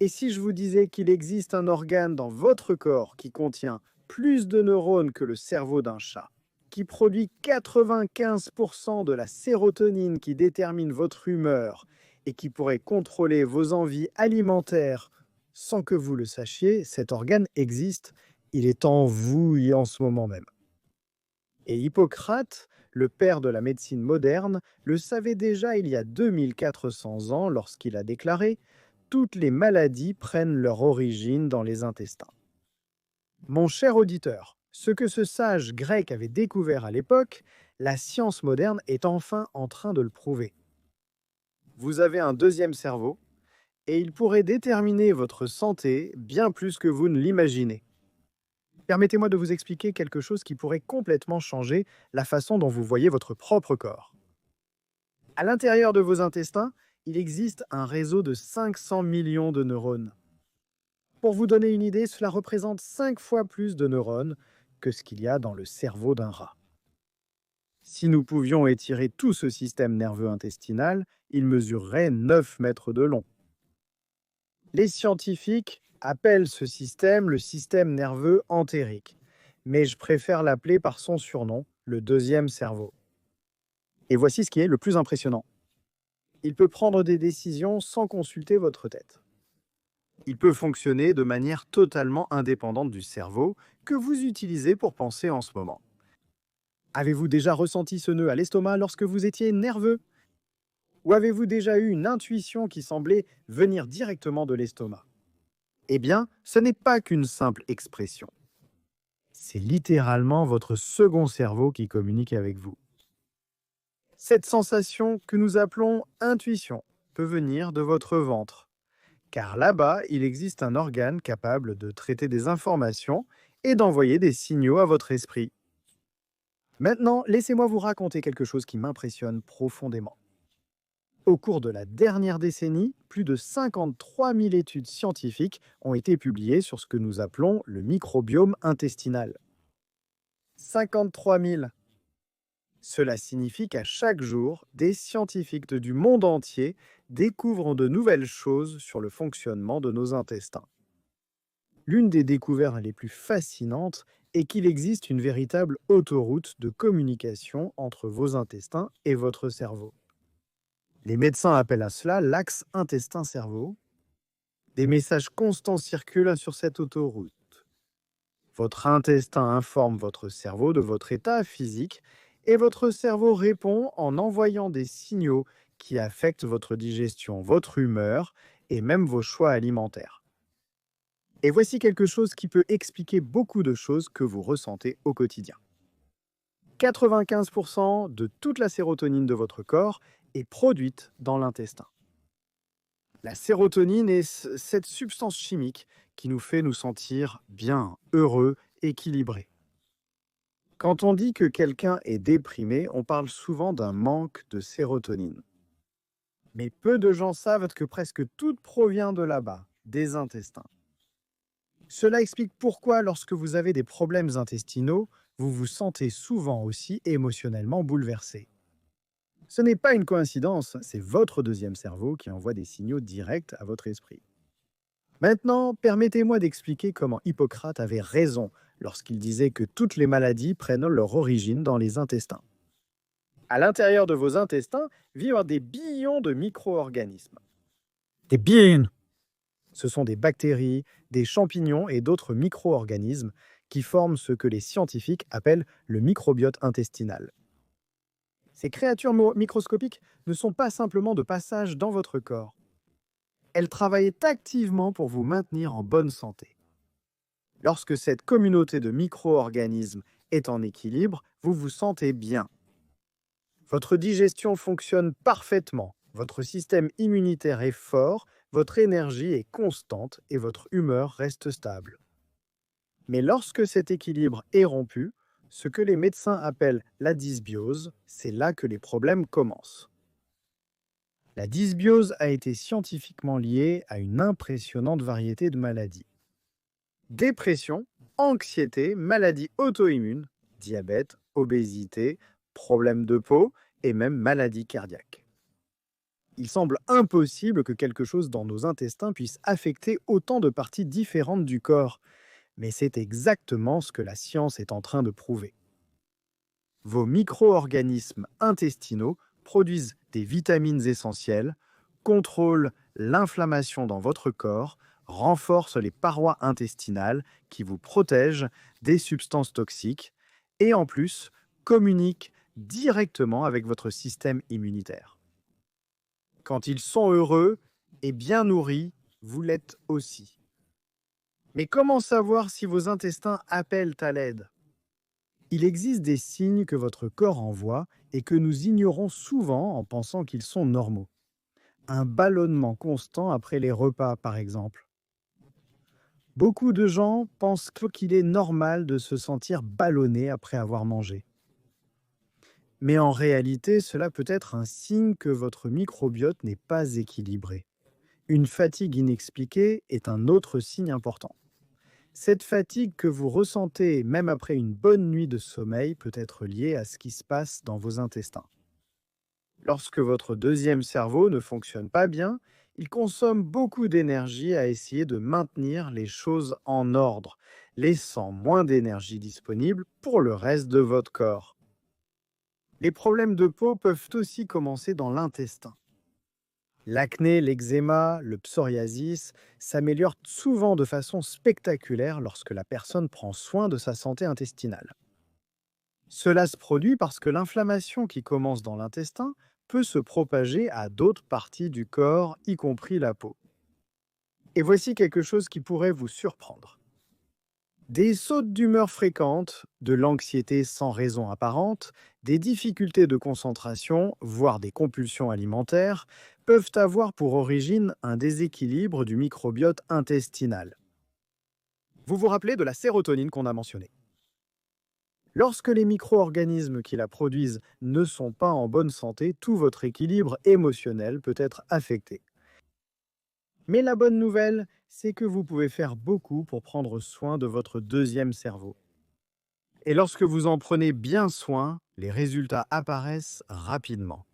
Et si je vous disais qu'il existe un organe dans votre corps qui contient plus de neurones que le cerveau d'un chat, qui produit 95% de la sérotonine qui détermine votre humeur et qui pourrait contrôler vos envies alimentaires sans que vous le sachiez, cet organe existe. Il est en vous et en ce moment même. Et Hippocrate, le père de la médecine moderne, le savait déjà il y a 2400 ans lorsqu'il a déclaré: toutes les maladies prennent leur origine dans les intestins. Mon cher auditeur, ce que ce sage grec avait découvert à l'époque, la science moderne est enfin en train de le prouver. Vous avez un deuxième cerveau et il pourrait déterminer votre santé bien plus que vous ne l'imaginez. Permettez-moi de vous expliquer quelque chose qui pourrait complètement changer la façon dont vous voyez votre propre corps. À l'intérieur de vos intestins, il existe un réseau de 500 millions de neurones. Pour vous donner une idée, cela représente 5 fois plus de neurones que ce qu'il y a dans le cerveau d'un rat. Si nous pouvions étirer tout ce système nerveux intestinal, il mesurerait 9 mètres de long. Les scientifiques appellent ce système le système nerveux entérique, mais je préfère l'appeler par son surnom, le deuxième cerveau. Et voici ce qui est le plus impressionnant. Il peut prendre des décisions sans consulter votre tête. Il peut fonctionner de manière totalement indépendante du cerveau que vous utilisez pour penser en ce moment. Avez-vous déjà ressenti ce nœud à l'estomac lorsque vous étiez nerveux? Ou avez-vous déjà eu une intuition qui semblait venir directement de l'estomac? Eh bien, ce n'est pas qu'une simple expression. C'est littéralement votre second cerveau qui communique avec vous. Cette sensation que nous appelons intuition peut venir de votre ventre, car là-bas, il existe un organe capable de traiter des informations et d'envoyer des signaux à votre esprit. Maintenant, laissez-moi vous raconter quelque chose qui m'impressionne profondément. Au cours de la dernière décennie, plus de 53 000 études scientifiques ont été publiées sur ce que nous appelons le microbiome intestinal. 53 000. Cela signifie qu'à chaque jour, des scientifiques du monde entier découvrent de nouvelles choses sur le fonctionnement de nos intestins. L'une des découvertes les plus fascinantes est qu'il existe une véritable autoroute de communication entre vos intestins et votre cerveau. Les médecins appellent à cela l'axe intestin-cerveau. Des messages constants circulent sur cette autoroute. Votre intestin informe votre cerveau de votre état physique et votre cerveau répond en envoyant des signaux qui affectent votre digestion, votre humeur et même vos choix alimentaires. Et voici quelque chose qui peut expliquer beaucoup de choses que vous ressentez au quotidien. 95% de toute la sérotonine de votre corps est produite dans l'intestin. La sérotonine est cette substance chimique qui nous fait nous sentir bien, heureux, équilibrés. Quand on dit que quelqu'un est déprimé, on parle souvent d'un manque de sérotonine. Mais peu de gens savent que presque tout provient de là-bas, des intestins. Cela explique pourquoi, lorsque vous avez des problèmes intestinaux, vous vous sentez souvent aussi émotionnellement bouleversé. Ce n'est pas une coïncidence, c'est votre deuxième cerveau qui envoie des signaux directs à votre esprit. Maintenant, permettez-moi d'expliquer comment Hippocrate avait raison lorsqu'il disait que toutes les maladies prennent leur origine dans les intestins. À l'intérieur de vos intestins vivent des billions de micro-organismes. Des billions. Ce sont des bactéries, des champignons et d'autres micro-organismes qui forment ce que les scientifiques appellent le microbiote intestinal. Ces créatures microscopiques ne sont pas simplement de passage dans votre corps. Elles travaillent activement pour vous maintenir en bonne santé. Lorsque cette communauté de micro-organismes est en équilibre, vous vous sentez bien. Votre digestion fonctionne parfaitement, votre système immunitaire est fort, votre énergie est constante et votre humeur reste stable. Mais lorsque cet équilibre est rompu, ce que les médecins appellent la dysbiose, c'est là que les problèmes commencent. La dysbiose a été scientifiquement liée à une impressionnante variété de maladies. Dépression, anxiété, maladies auto-immunes, diabète, obésité, problèmes de peau et même maladies cardiaques. Il semble impossible que quelque chose dans nos intestins puisse affecter autant de parties différentes du corps, mais c'est exactement ce que la science est en train de prouver. Vos micro-organismes intestinaux produisent des vitamines essentielles, contrôlent l'inflammation dans votre corps, renforcent les parois intestinales qui vous protègent des substances toxiques et en plus communiquent directement avec votre système immunitaire. Quand ils sont heureux et bien nourris, vous l'êtes aussi. Mais comment savoir si vos intestins appellent à l'aide? Il existe des signes que votre corps envoie et que nous ignorons souvent en pensant qu'ils sont normaux. Un ballonnement constant après les repas, par exemple. Beaucoup de gens pensent qu'il est normal de se sentir ballonné après avoir mangé. Mais en réalité, cela peut être un signe que votre microbiote n'est pas équilibré. Une fatigue inexpliquée est un autre signe important. Cette fatigue que vous ressentez même après une bonne nuit de sommeil peut être liée à ce qui se passe dans vos intestins. Lorsque votre deuxième cerveau ne fonctionne pas bien, il consomme beaucoup d'énergie à essayer de maintenir les choses en ordre, laissant moins d'énergie disponible pour le reste de votre corps. Les problèmes de peau peuvent aussi commencer dans l'intestin. L'acné, l'eczéma, le psoriasis s'améliorent souvent de façon spectaculaire lorsque la personne prend soin de sa santé intestinale. Cela se produit parce que l'inflammation qui commence dans l'intestin peut se propager à d'autres parties du corps, y compris la peau. Et voici quelque chose qui pourrait vous surprendre. Des sautes d'humeur fréquentes, de l'anxiété sans raison apparente, des difficultés de concentration, voire des compulsions alimentaires, peuvent avoir pour origine un déséquilibre du microbiote intestinal. Vous vous rappelez de la sérotonine qu'on a mentionnée. Lorsque les micro-organismes qui la produisent ne sont pas en bonne santé, tout votre équilibre émotionnel peut être affecté. Mais la bonne nouvelle, c'est que vous pouvez faire beaucoup pour prendre soin de votre deuxième cerveau. Et lorsque vous en prenez bien soin, les résultats apparaissent rapidement.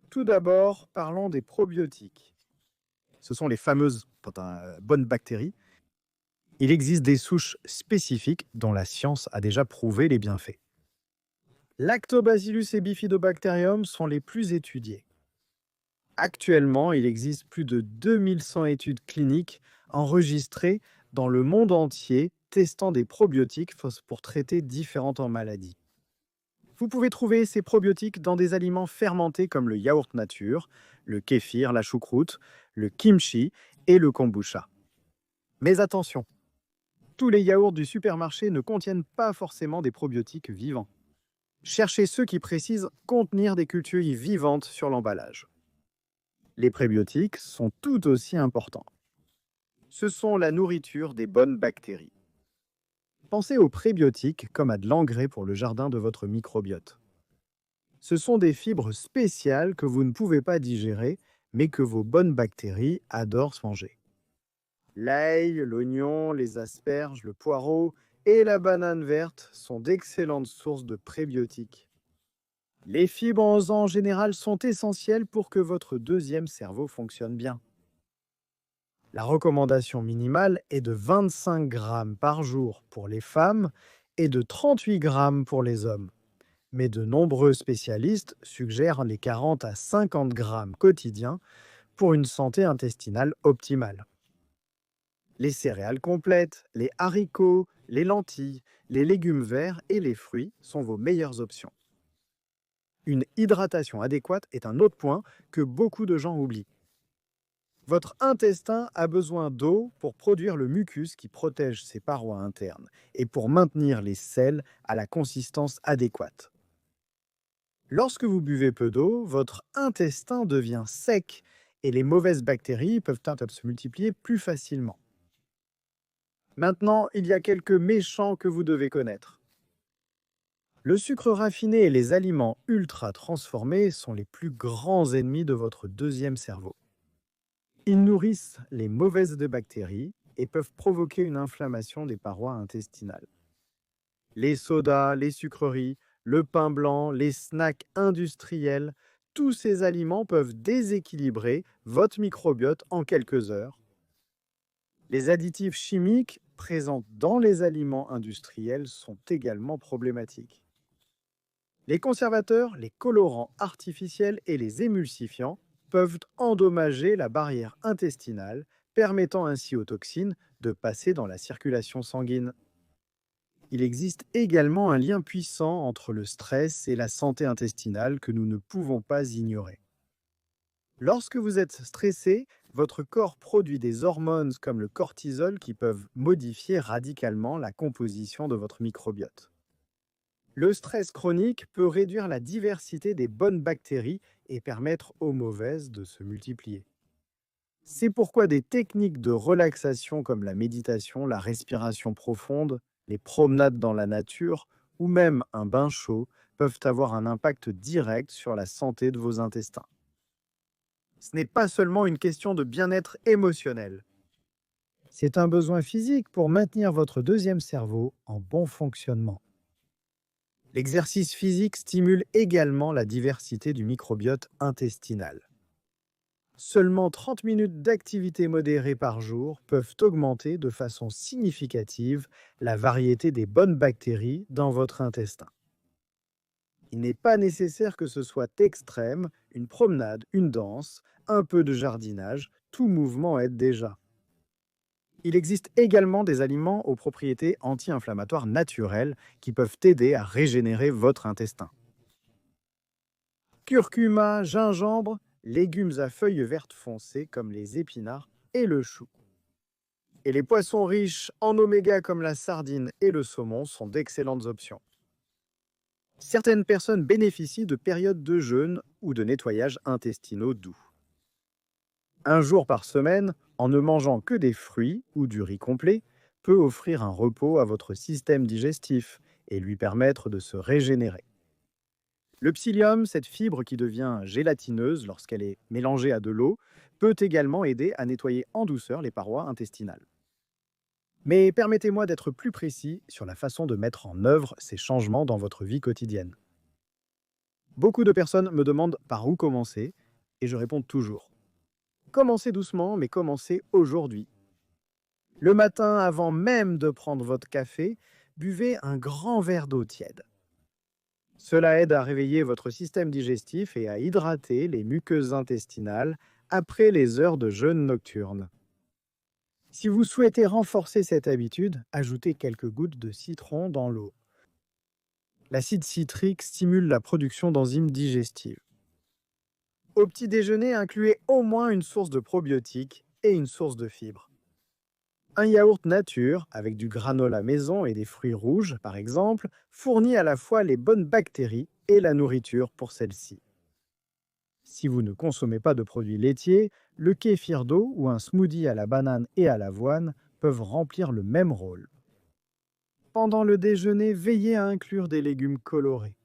Tout d'abord, parlons des probiotiques. Ce sont les fameuses bonnes bactéries. Il existe des souches spécifiques dont la science a déjà prouvé les bienfaits. Lactobacillus et Bifidobacterium sont les plus étudiés. Actuellement, il existe plus de 2100 études cliniques enregistrées dans le monde entier testant des probiotiques pour traiter différentes maladies. Vous pouvez trouver ces probiotiques dans des aliments fermentés comme le yaourt nature, le kéfir, la choucroute, le kimchi et le kombucha. Mais attention, tous les yaourts du supermarché ne contiennent pas forcément des probiotiques vivants. Cherchez ceux qui précisent contenir des cultures vivantes sur l'emballage. Les prébiotiques sont tout aussi importants. Ce sont la nourriture des bonnes bactéries. Pensez aux prébiotiques comme à de l'engrais pour le jardin de votre microbiote. Ce sont des fibres spéciales que vous ne pouvez pas digérer, mais que vos bonnes bactéries adorent manger. L'ail, l'oignon, les asperges, le poireau et la banane verte sont d'excellentes sources de prébiotiques. Les fibres en général sont essentielles pour que votre deuxième cerveau fonctionne bien. La recommandation minimale est de 25 grammes par jour pour les femmes et de 38 grammes pour les hommes. Mais de nombreux spécialistes suggèrent les 40 à 50 grammes quotidiens pour une santé intestinale optimale. Les céréales complètes, les haricots, les lentilles, les légumes verts et les fruits sont vos meilleures options. Une hydratation adéquate est un autre point que beaucoup de gens oublient. Votre intestin a besoin d'eau pour produire le mucus qui protège ses parois internes et pour maintenir les sels à la consistance adéquate. Lorsque vous buvez peu d'eau, votre intestin devient sec et les mauvaises bactéries peuvent se multiplier plus facilement. Maintenant, il y a quelques méchants que vous devez connaître. Le sucre raffiné et les aliments ultra transformés sont les plus grands ennemis de votre deuxième cerveau. Ils nourrissent les mauvaises bactéries et peuvent provoquer une inflammation des parois intestinales. Les sodas, les sucreries, le pain blanc, les snacks industriels, Tous ces aliments peuvent déséquilibrer votre microbiote en quelques heures. Les additifs chimiques présents dans les aliments industriels sont également problématiques. Les conservateurs, les colorants artificiels et les émulsifiants peuvent endommager la barrière intestinale, permettant ainsi aux toxines de passer dans la circulation sanguine. Il existe également un lien puissant entre le stress et la santé intestinale que nous ne pouvons pas ignorer. Lorsque vous êtes stressé, votre corps produit des hormones comme le cortisol qui peuvent modifier radicalement la composition de votre microbiote. Le stress chronique peut réduire la diversité des bonnes bactéries et permettre aux mauvaises de se multiplier. C'est pourquoi des techniques de relaxation comme la méditation, la respiration profonde, les promenades dans la nature ou même un bain chaud peuvent avoir un impact direct sur la santé de vos intestins. Ce n'est pas seulement une question de bien-être émotionnel. C'est un besoin physique pour maintenir votre deuxième cerveau en bon fonctionnement. L'exercice physique stimule également la diversité du microbiote intestinal. Seulement 30 minutes d'activité modérée par jour peuvent augmenter de façon significative la variété des bonnes bactéries dans votre intestin. Il n'est pas nécessaire que ce soit extrême, une promenade, une danse, un peu de jardinage, tout mouvement aide déjà. Il existe également des aliments aux propriétés anti-inflammatoires naturelles qui peuvent aider à régénérer votre intestin. Curcuma, gingembre, légumes à feuilles vertes foncées comme les épinards et le chou. Et les poissons riches en oméga comme la sardine et le saumon sont d'excellentes options. Certaines personnes bénéficient de périodes de jeûne ou de nettoyage intestinaux doux. Un jour par semaine, en ne mangeant que des fruits ou du riz complet, peut offrir un repos à votre système digestif et lui permettre de se régénérer. Le psyllium, cette fibre qui devient gélatineuse lorsqu'elle est mélangée à de l'eau, peut également aider à nettoyer en douceur les parois intestinales. Mais permettez-moi d'être plus précis sur la façon de mettre en œuvre ces changements dans votre vie quotidienne. Beaucoup de personnes me demandent par où commencer, et je réponds toujours. Commencez doucement, mais commencez aujourd'hui. Le matin, avant même de prendre votre café, buvez un grand verre d'eau tiède. Cela aide à réveiller votre système digestif et à hydrater les muqueuses intestinales après les heures de jeûne nocturne. Si vous souhaitez renforcer cette habitude, ajoutez quelques gouttes de citron dans l'eau. L'acide citrique stimule la production d'enzymes digestives. Au petit déjeuner, incluez au moins une source de probiotiques et une source de fibres. Un yaourt nature, avec du granola maison et des fruits rouges, par exemple, fournit à la fois les bonnes bactéries et la nourriture pour celles-ci. Si vous ne consommez pas de produits laitiers, le kéfir d'eau ou un smoothie à la banane et à l'avoine peuvent remplir le même rôle. Pendant le déjeuner, veillez à inclure des légumes colorés.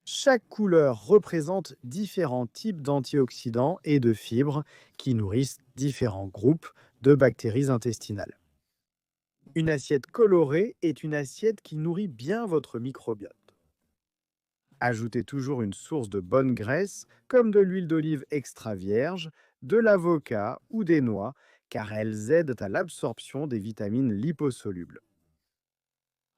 Chaque couleur représente différents types d'antioxydants et de fibres qui nourrissent différents groupes de bactéries intestinales. Une assiette colorée est une assiette qui nourrit bien votre microbiote. Ajoutez toujours une source de bonne graisse, comme de l'huile d'olive extra vierge, de l'avocat ou des noix, car elles aident à l'absorption des vitamines liposolubles.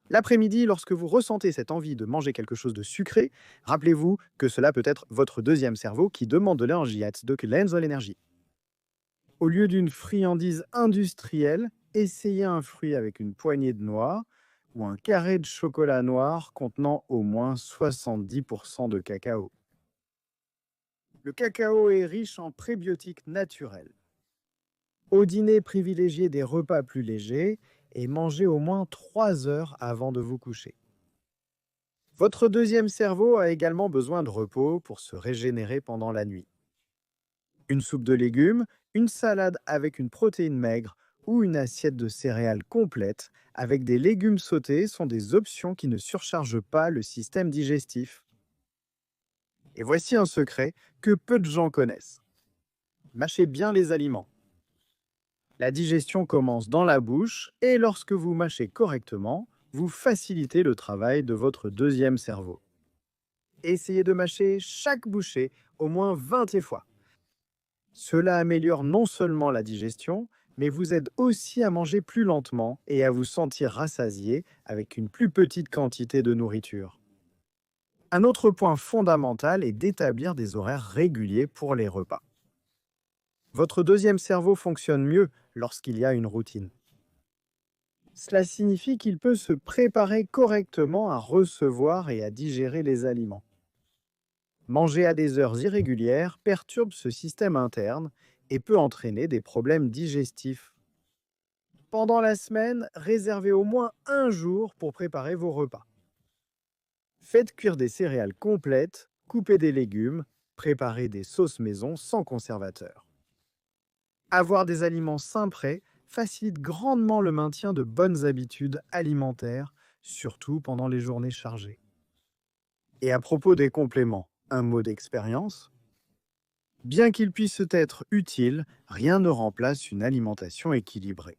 L'après-midi, lorsque vous ressentez cette envie de manger quelque chose de sucré, rappelez-vous que cela peut être votre deuxième cerveau qui demande de l'énergie, de l'énergie. Au lieu d'une friandise industrielle, essayez un fruit avec une poignée de noix ou un carré de chocolat noir contenant au moins 70% de cacao. Le cacao est riche en prébiotiques naturels. Au dîner, privilégiez des repas plus légers et mangez au moins 3 heures avant de vous coucher. Votre deuxième cerveau a également besoin de repos pour se régénérer pendant la nuit. Une soupe de légumes, une salade avec une protéine maigre ou une assiette de céréales complète avec des légumes sautés sont des options qui ne surchargent pas le système digestif. Et voici un secret que peu de gens connaissent. Mâchez bien les aliments. La digestion commence dans la bouche et lorsque vous mâchez correctement, vous facilitez le travail de votre deuxième cerveau. Essayez de mâcher chaque bouchée au moins 20 fois. Cela améliore non seulement la digestion, mais vous aide aussi à manger plus lentement et à vous sentir rassasié avec une plus petite quantité de nourriture. Un autre point fondamental est d'établir des horaires réguliers pour les repas. Votre deuxième cerveau fonctionne mieux lorsqu'il y a une routine. Cela signifie qu'il peut se préparer correctement à recevoir et à digérer les aliments. Manger à des heures irrégulières perturbe ce système interne et peut entraîner des problèmes digestifs. Pendant la semaine, réservez au moins un jour pour préparer vos repas. Faites cuire des céréales complètes, coupez des légumes, préparez des sauces maison sans conservateur. Avoir des aliments sains prêts facilite grandement le maintien de bonnes habitudes alimentaires, surtout pendant les journées chargées. Et à propos des compléments, un mot d'expérience. Bien qu'ils puissent être utiles, rien ne remplace une alimentation équilibrée.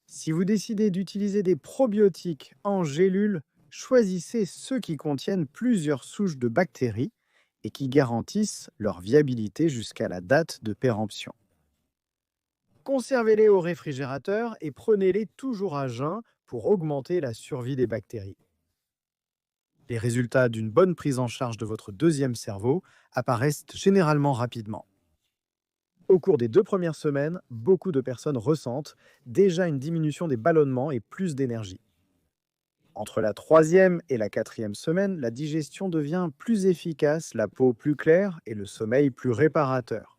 Si vous décidez d'utiliser des probiotiques en gélules, choisissez ceux qui contiennent plusieurs souches de bactéries et qui garantissent leur viabilité jusqu'à la date de péremption. Conservez-les au réfrigérateur et prenez-les toujours à jeun pour augmenter la survie des bactéries. Les résultats d'une bonne prise en charge de votre deuxième cerveau apparaissent généralement rapidement. Au cours des 2 premières semaines, beaucoup de personnes ressentent déjà une diminution des ballonnements et plus d'énergie. Entre la 3e et la 4e semaine, la digestion devient plus efficace, la peau plus claire et le sommeil plus réparateur.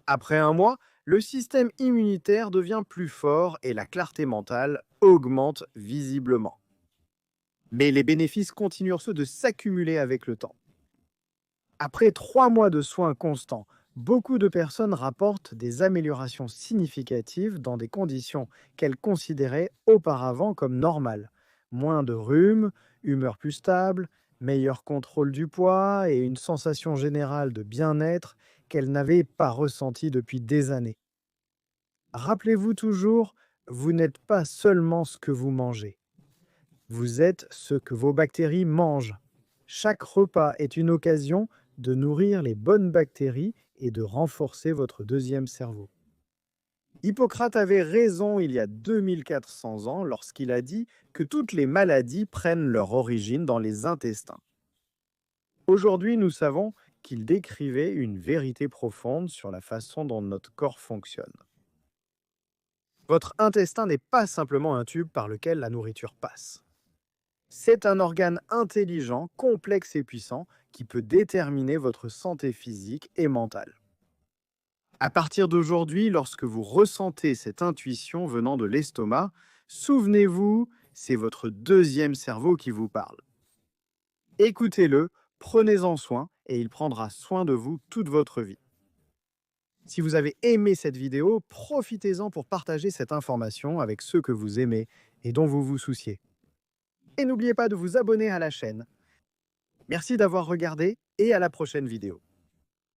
Après un mois, le système immunitaire devient plus fort et la clarté mentale augmente visiblement. Mais les bénéfices continuent ceux de s'accumuler avec le temps. Après 3 mois de soins constants, beaucoup de personnes rapportent des améliorations significatives dans des conditions qu'elles considéraient auparavant comme normales. Moins de rhume, humeur plus stable, meilleur contrôle du poids et une sensation générale de bien-être qu'elles n'avaient pas ressentie depuis des années. Rappelez-vous toujours, vous n'êtes pas seulement ce que vous mangez. Vous êtes ce que vos bactéries mangent. Chaque repas est une occasion de nourrir les bonnes bactéries et de renforcer votre deuxième cerveau. Hippocrate avait raison il y a 2400 ans lorsqu'il a dit que toutes les maladies prennent leur origine dans les intestins. Aujourd'hui, nous savons qu'il décrivait une vérité profonde sur la façon dont notre corps fonctionne. Votre intestin n'est pas simplement un tube par lequel la nourriture passe. C'est un organe intelligent, complexe et puissant qui peut déterminer votre santé physique et mentale. À partir d'aujourd'hui, lorsque vous ressentez cette intuition venant de l'estomac, souvenez-vous, c'est votre deuxième cerveau qui vous parle. Écoutez-le, prenez-en soin et il prendra soin de vous toute votre vie. Si vous avez aimé cette vidéo, profitez-en pour partager cette information avec ceux que vous aimez et dont vous vous souciez. Et n'oubliez pas de vous abonner à la chaîne. Merci d'avoir regardé et à la prochaine vidéo.